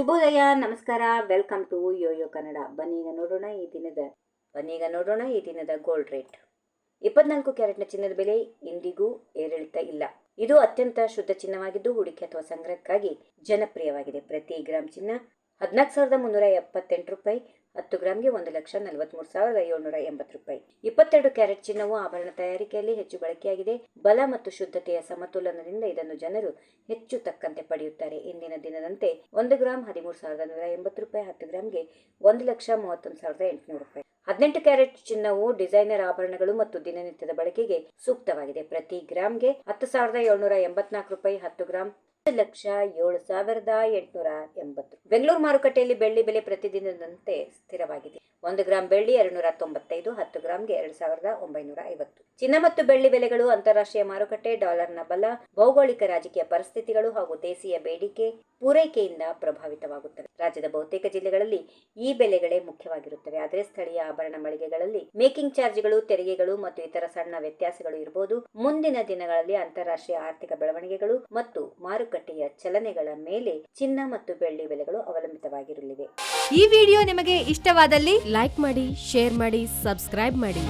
ಶುಭೋದಯ, ನಮಸ್ಕಾರ, welcome to Yoyo Kannada. ಬನ್ನೀಗ ನೋಡೋಣ ಈ ದಿನದ ಗೋಲ್ಡ್ ರೇಟ್. 24 ಕ್ಯಾರೆಟ್ನ ಚಿನ್ನದ ಬೆಲೆ ಇಂದಿಗೂ ಏರಿಳಿತ ಇಲ್ಲ. ಇದು ಅತ್ಯಂತ ಶುದ್ಧ ಚಿನ್ನವಾಗಿದ್ದು ಹೂಡಿಕೆ ಅಥವಾ ಸಂಗ್ರಹಕ್ಕಾಗಿ ಜನಪ್ರಿಯವಾಗಿದೆ. ಪ್ರತಿ ಗ್ರಾಮ್ ಚಿನ್ನ 14,378 ರೂಪಾಯಿ, 10 ಗ್ರಾಮ್ಗೆ 1,43,780 ರೂಪಾಯಿ. 22 ಕ್ಯಾರೆಟ್ ಚಿನ್ನವು ಆಭರಣ ತಯಾರಿಕೆಯಲ್ಲಿ ಹೆಚ್ಚು ಬಳಕೆಯಾಗಿದೆ. ಬಲ ಮತ್ತು ಶುದ್ಧತೆಯ ಸಮತೋಲನದಿಂದ ಇದನ್ನು ಜನರು ಹೆಚ್ಚು ತಕ್ಕಂತೆ ಪಡೆಯುತ್ತಾರೆ. ಇಂದಿನ ದಿನದಂತೆ 1 ಗ್ರಾಮ್ 13,180 ರೂಪಾಯಿ, 10 ಗ್ರಾಮ್ಗೆ 1,31,800 ರೂಪಾಯಿ. 18 ಕ್ಯಾರೆಟ್ ಚಿನ್ನವು ಡಿಸೈನರ್ ಆಭರಣಗಳು ಮತ್ತು ದಿನನಿತ್ಯದ ಬಳಕೆಗೆ ಸೂಕ್ತವಾಗಿದೆ. ಪ್ರತಿ ಗ್ರಾಮ್ಗೆ 10,784 ರೂಪಾಯಿ, 10 ಗ್ರಾಮ್ 1,07,880. ಬೆಂಗಳೂರು ಮಾರುಕಟ್ಟೆಯಲ್ಲಿ ಬೆಳ್ಳಿ ಬೆಲೆ ಪ್ರತಿದಿನದಂತೆ ಸ್ಥಿರವಾಗಿದೆ. 1 ಗ್ರಾಮ್ ಬೆಳ್ಳಿ 295, 10 ಗ್ರಾಮ್ಗೆ 2,950. ಚಿನ್ನ ಮತ್ತು ಬೆಳ್ಳಿ ಬೆಲೆಗಳು ಅಂತಾರಾಷ್ಟ್ರೀಯ ಮಾರುಕಟ್ಟೆ, ಡಾಲರ್ನ ಬಲ, ಭೌಗೋಳಿಕ ರಾಜಕೀಯ ಪರಿಸ್ಥಿತಿಗಳು ಹಾಗೂ ದೇಶೀಯ ಬೇಡಿಕೆ ಪೂರೈಕೆಯಿಂದ ಪ್ರಭಾವಿತವಾಗುತ್ತವೆ. ರಾಜ್ಯದ ಬಹುತೇಕ ಜಿಲ್ಲೆಗಳಲ್ಲಿ ಈ ಬೆಲೆಗಳೇ ಮುಖ್ಯವಾಗಿರುತ್ತವೆ. ಆದರೆ ಸ್ಥಳೀಯ ಆಭರಣ ಮಳಿಗೆಗಳಲ್ಲಿ ಮೇಕಿಂಗ್ ಚಾರ್ಜ್ಗಳು, ತೆರಿಗೆಗಳು ಮತ್ತು ಇತರ ಸಣ್ಣ ವ್ಯತ್ಯಾಸಗಳು ಇರಬಹುದು. ಮುಂದಿನ ದಿನಗಳಲ್ಲಿ ಅಂತಾರಾಷ್ಟ್ರೀಯ ಆರ್ಥಿಕ ಬೆಳವಣಿಗೆಗಳು ಮತ್ತು ಮಾರುಕಟ್ಟೆಯ ಚಲನೆಗಳ ಮೇಲೆ ಚಿನ್ನ ಮತ್ತು ಬೆಳ್ಳಿ ಬೆಲೆಗಳು ಅವಲಂಬಿತವಾಗಿರಲಿವೆ. ಈ ವಿಡಿಯೋ ನಿಮಗೆ ಇಷ್ಟವಾದಲ್ಲಿ ಲೈಕ್ ಮಾಡಿ, ಶೇರ್ ಮಾಡಿ, ಸಬ್ಸ್ಕ್ರೈಬ್ ಮಾಡಿ.